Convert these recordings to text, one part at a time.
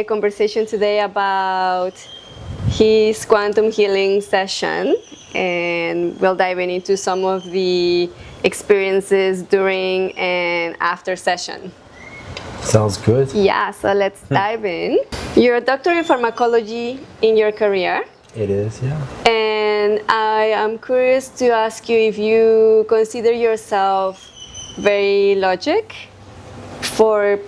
A conversation today about his quantum healing session, and we'll dive into some of the experiences during and after session. Sounds good. Yeah, so let's dive in. You're a doctor in pharmacology in your career. It is, yeah. And I am curious to ask you if you consider yourself very logic for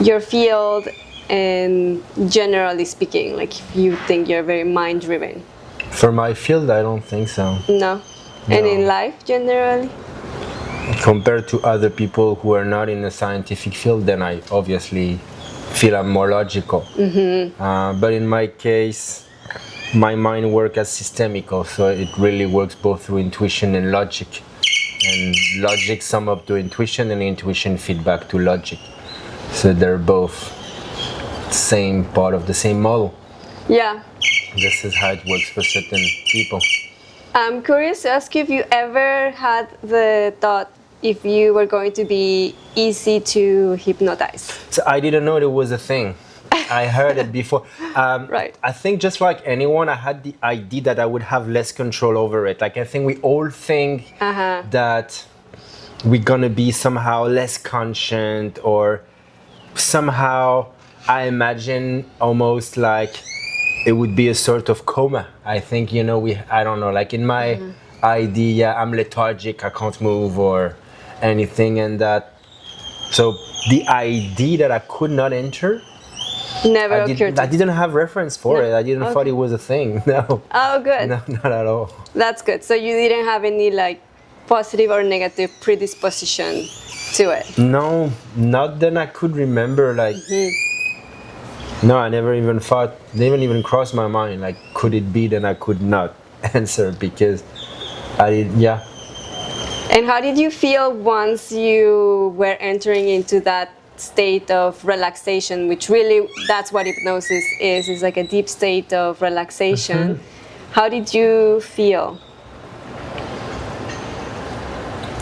your field, and generally speaking, like if you think you're very mind driven. For my field, I don't think so. No. And in life generally? Compared to other people who are not in the scientific field, then I obviously feel I'm more logical. But in my case, my mind works as systemical, so it really works both through intuition and logic. And logic sum up to intuition, and intuition feedback to logic. So they're both same part of the same model. Yeah. This is how it works for certain people. I'm curious to ask you if you ever had the thought if you were going to be easy to hypnotize. So I didn't know it was a thing. I heard it before. Right. I think just like anyone, I had the idea that I would have less control over it. Like I think we all think that we're gonna be somehow less conscient, or somehow I imagine almost like it would be a sort of coma. I think, I don't know, like in my idea, I'm lethargic, I can't move or anything, and that. So the idea that I could not enter, Never occurred to I didn't have reference for it. I didn't thought it was a thing. No. Oh, good. No, not at all. That's good. So you didn't have any like positive or negative predisposition to it? No, not that I could remember. Like, no, I never even thought, didn't even cross my mind. Like, could it be? Then I could not answer because I did. Yeah. And how did you feel once you were entering into that state of relaxation, which really, that's what hypnosis is. It's like a deep state of relaxation. How did you feel?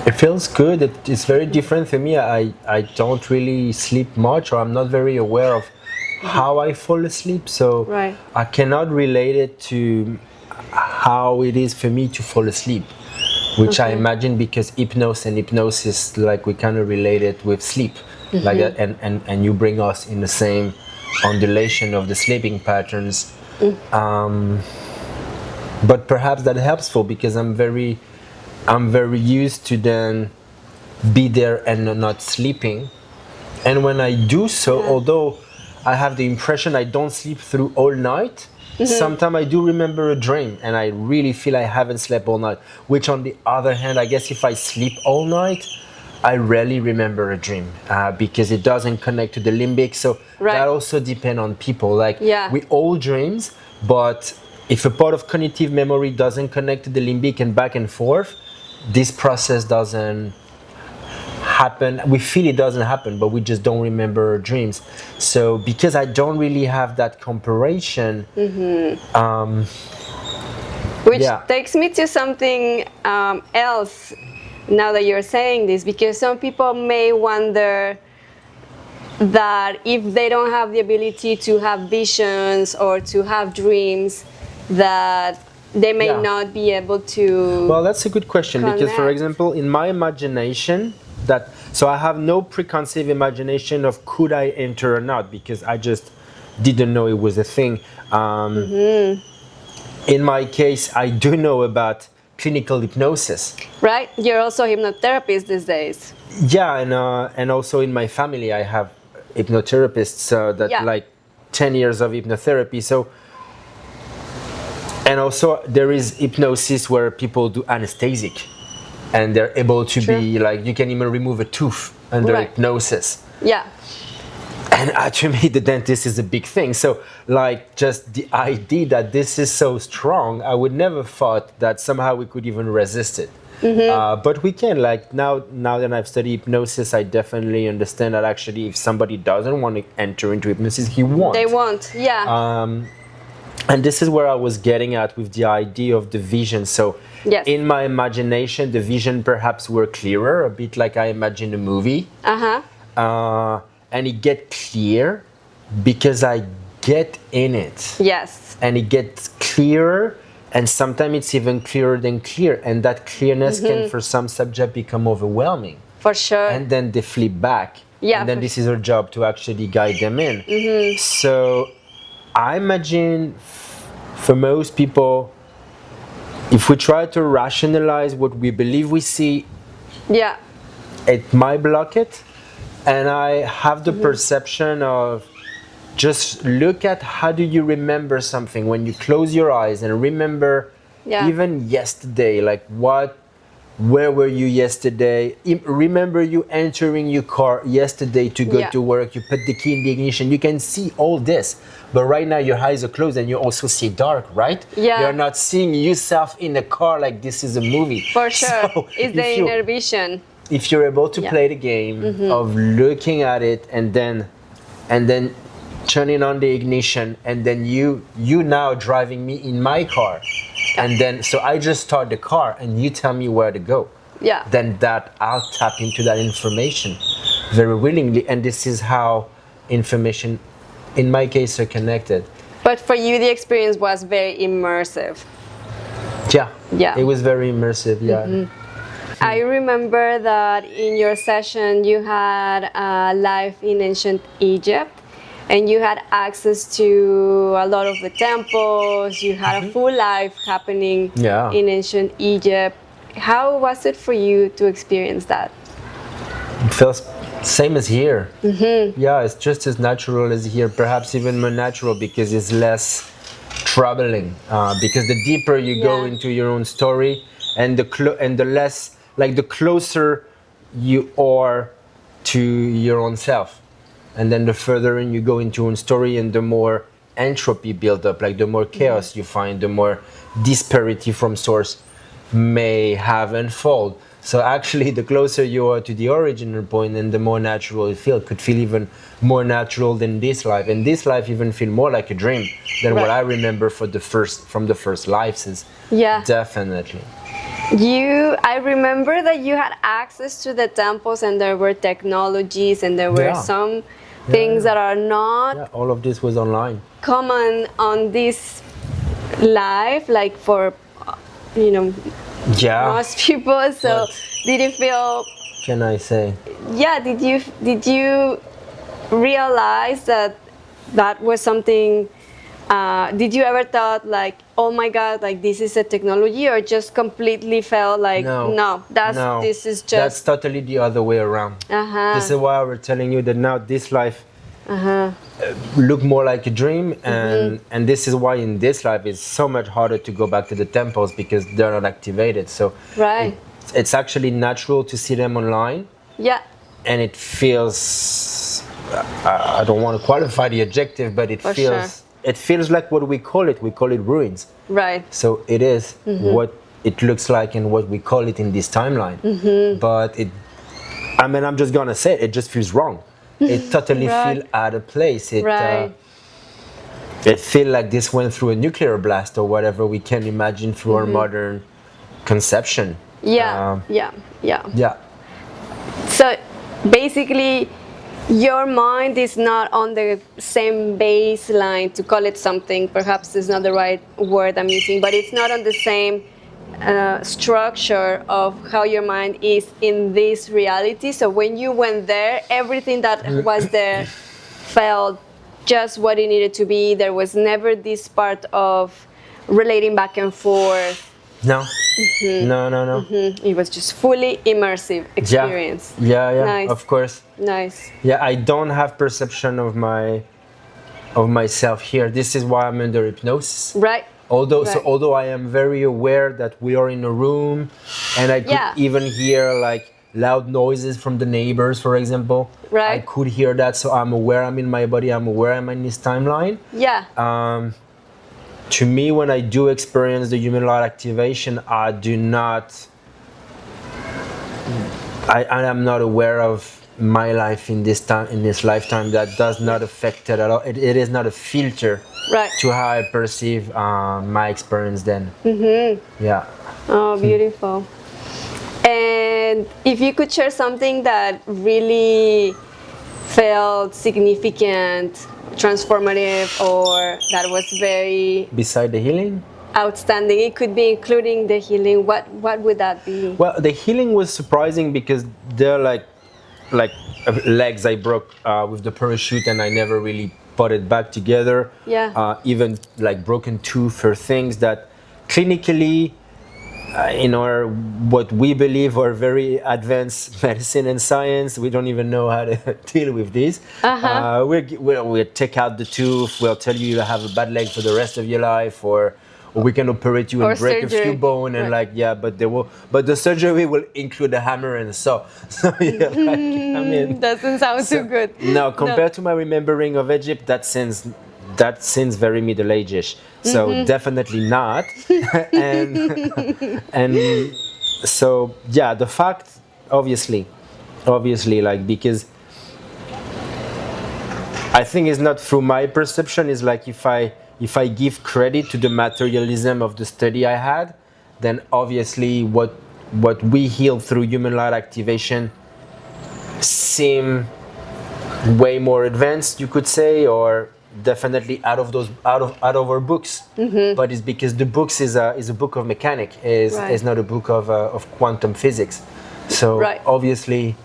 It feels good. It's very different for me. I don't really sleep much, or I'm not very aware of how I fall asleep. So I cannot relate it to how it is for me to fall asleep, which I imagine because hypnosis, like we kind of relate it with sleep. Like that, and you bring us in the same undulation of the sleeping patterns. But perhaps that helpful because I'm very used to then be there and not sleeping. And when I do so, although I have the impression I don't sleep through all night, sometimes I do remember a dream and I really feel I haven't slept all night. Which on the other hand, I guess if I sleep all night, I rarely remember a dream because it doesn't connect to the limbic. So that also depends on people. Like we all dreams, but if a part of cognitive memory doesn't connect to the limbic and back and forth, this process doesn't happen. We feel it doesn't happen, but we just don't remember dreams. So because I don't really have that comparison, which takes me to something else. Now that you're saying this, because some people may wonder that if they don't have the ability to have visions or to have dreams, that they may not be able to. Well, that's a good question because, for example, in my imagination, so I have no preconceived imagination of could I enter or not because I just didn't know it was a thing. In my case, I do know about clinical hypnosis. Right, you're also a hypnotherapist these days. Yeah, and also in my family I have hypnotherapists that like 10 years of hypnotherapy. So, and also there is hypnosis where people do anesthetic, and they're able to be like you can even remove a tooth under hypnosis. Yeah. And to me, the dentist is a big thing. So, like, just the idea that this is so strong, I would never thought that somehow we could even resist it. But we can. Like now that I've studied hypnosis, I definitely understand that actually, if somebody doesn't want to enter into hypnosis, he won't. They won't. Yeah. And this is where I was getting at with the idea of the vision. So, in my imagination, the vision perhaps were clearer, a bit like I imagine a movie. And it get clear because I get in it. Yes. And it gets clearer, and sometimes it's even clearer than clear, and that clearness can for some subject become overwhelming, For sure. and then they flip back. Yeah, and then for this is our job to actually guide them in. So I imagine for most people, if we try to rationalize what we believe we see, Yeah. it might block it. And I have the perception of just look at how do you remember something when you close your eyes and remember even yesterday, like where were you yesterday? Remember you entering your car yesterday to go to work, you put the key in the ignition, you can see all this. But right now your eyes are closed and you also see dark, right? Yeah. You're not seeing yourself in a car like this is a movie. For sure. So it's the inner vision. If you're able to play the game of looking at it and then turning on the ignition, and then you now driving me in my car, and then so I just start the car and you tell me where to go, then that I'll tap into that information very willingly, and this is how information in my case are connected. But for you the experience was very immersive. Yeah, it was very immersive. I remember that in your session you had a life in ancient Egypt, and you had access to a lot of the temples. You had a full life happening in ancient Egypt. How was it for you to experience that? It feels same as here. Yeah, it's just as natural as here, perhaps even more natural because it's less troubling. Because the deeper you go into your own story, and the less, like the closer you are to your own self. And then the further in you go into your own story, and the more entropy build up, like the more chaos you find, the more disparity from source may have unfold. So actually the closer you are to the original point, and the more natural it feels. Could feel even more natural than this life. And this life even feel more like a dream than what I remember from the first lives. Definitely. I remember that you had access to the temples, and there were technologies, and there were some things that are not all of this was online, common on this life, like for most people. So did you feel, can I say, did you realize that was something? Did you ever thought like, oh my God, like this is a technology, or just completely felt like this is just, that's totally the other way around. This is why we're telling you that now this life look more like a dream, and this is why in this life it's so much harder to go back to the temples because they're not activated. So it's actually natural to see them online. And it feels, I don't want to qualify the adjective, but it feels like what we call it ruins. So it is what it looks like and what we call it in this timeline. But I'm just gonna say it just feels wrong. It totally feels out of place. It feels like this went through a nuclear blast or whatever we can imagine through our modern conception. So basically, your mind is not on the same baseline, to call it something, perhaps is not the right word I'm using, but it's not on the same structure of how your mind is in this reality. So when you went there, everything that was there felt just what it needed to be. There was never this part of relating back and forth. No. It was just fully immersive experience. Nice. Of course. Nice. I don't have perception of myself here. This is why I'm under hypnosis. Although I am very aware that we are in a room, and I could even hear like loud noises from the neighbors, for example. I could hear that, so I'm aware I'm in my body. I'm aware I'm in this timeline. To me, when I do experience the human light activation, I am not aware of my life in this lifetime. That does not affect it at all. It is not a filter to how I perceive my experience then. Oh, beautiful. And if you could share something that really felt significant, transformative, or that was very Beside the healing? outstanding? It could be including the healing. What would that be? Well, the healing was surprising because they're like legs I broke with the parachute, and I never really put it back together. Yeah. Even like broken tooth or things that clinically, in our what we believe are very advanced medicine and science, we don't even know how to deal with these. We'll take out the tooth. We'll tell you you have a bad leg for the rest of your life, or we can operate you and Or break a surgery. few bone and Right. but the surgery will include a hammer and a saw. So yeah, like, I mean, Doesn't sound too good. no, compared to my remembering of Egypt, that seems very Middle Age-ish. So definitely not. and so yeah, the fact, obviously, like, because I think it's not through my perception. It's like if I give credit to the materialism of the study I had, then obviously what we heal through human light activation seem way more advanced, you could say, or definitely out of our books. But it's because the books is a book of mechanic, Right. is not a book of quantum physics. So Right. obviously,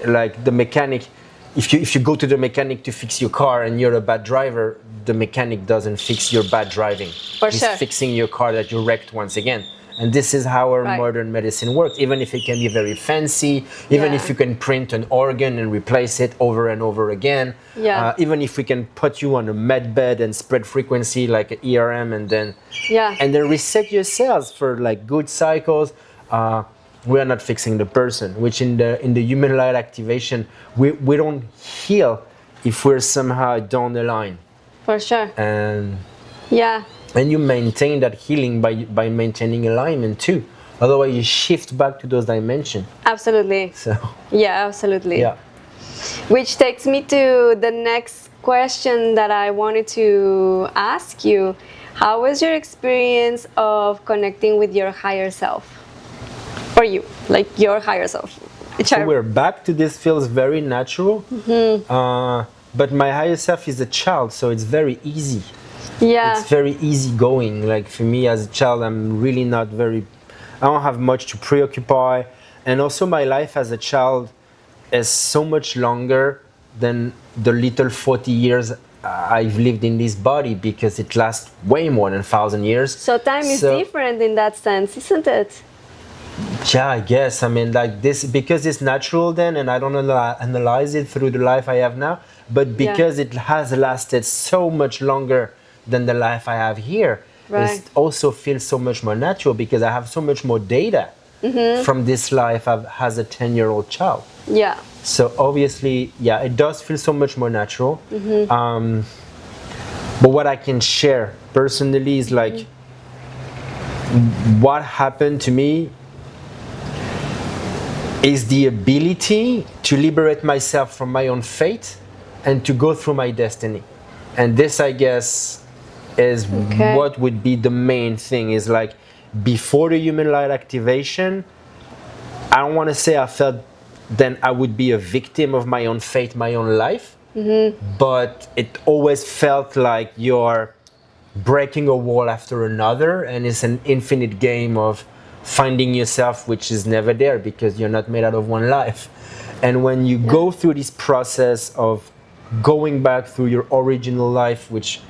like the mechanic, if you go to the mechanic to fix your car and you're a bad driver, the mechanic doesn't fix your bad driving. For He's sure. fixing your car that you wrecked once again. And this is how our Right. modern medicine works. Even if it can be very fancy, even Yeah. if you can print an organ and replace it over and over again, Yeah. even if we can put you on a med bed and spread frequency like an ERM and then Yeah. reset your cells for like good cycles, we are not fixing the person. Which in the human light activation, we don't heal if we're somehow down the line, For sure. and Yeah. you maintain that healing by maintaining alignment too. Otherwise, you shift back to those dimensions. Absolutely. So Yeah, absolutely. yeah. Which takes me to the next question that I wanted to ask you. How was your experience of connecting with your higher self? For you, like your higher self. Which So are- we're back to this feels very natural. But my higher self is a child, so it's very easy. yeah. It's very easy going. Like for me as a child, I'm really not very, I don't have much to preoccupy. And also my life as a child is so much longer than the little 40 years I've lived in this body, because it lasts way more than 1,000 years. So time is So- different in that sense, isn't it? Yeah, I guess. I mean, like this, because it's natural then, and I don't analyze it through the life I have now, but because it has lasted so much longer than the life I have here, Right. it also feels so much more natural because I have so much more data from this life as a 10-year-old child. Yeah. So obviously, yeah, it does feel so much more natural. But what I can share personally is like what happened to me is the ability to liberate myself from my own fate and to go through my destiny. And this, I guess, is Okay. what would be the main thing, is like before the human light activation, I don't want to say I felt then I would be a victim of my own fate, my own life, but it always felt like you're breaking a wall after another, and it's an infinite game of finding yourself, which is never there because you're not made out of one life. And when you go through this process of going back through your original life, which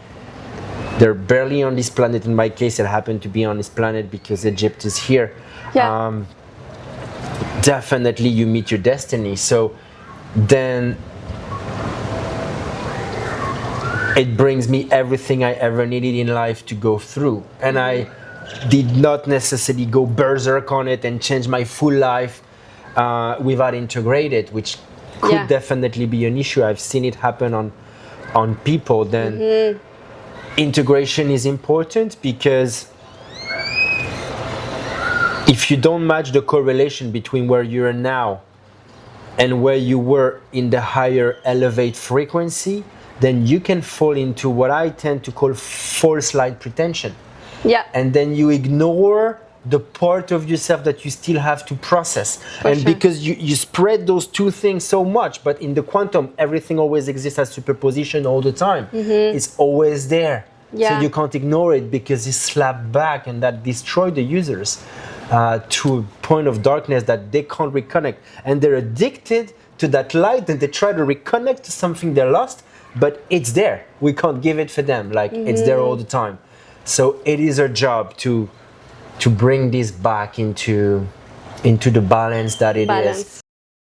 they're barely on this planet, in my case it happened to be on this planet because Egypt is here, Yeah. definitely you meet your destiny. So then it brings me everything I ever needed in life to go through. And I did not necessarily go berserk on it and change my full life without integrated, which could Yeah. definitely be an issue. I've seen it happen on people. Then integration is important, because if you don't match the correlation between where you are now and where you were in the higher elevate frequency, then you can fall into what I tend to call false light pretension. Yeah. And then you ignore the part of yourself that you still have to process. And sure. because you spread those two things so much, but in the quantum, everything always exists as superposition all the time. It's always there. Yeah. So you can't ignore it because it's slapped back, and that destroys the users to a point of darkness that they can't reconnect. And they're addicted to that light, and they try to reconnect to something they lost, but it's there. We can't give it for them. Like, it's there all the time. So it is our job to bring this back into the balance that it is.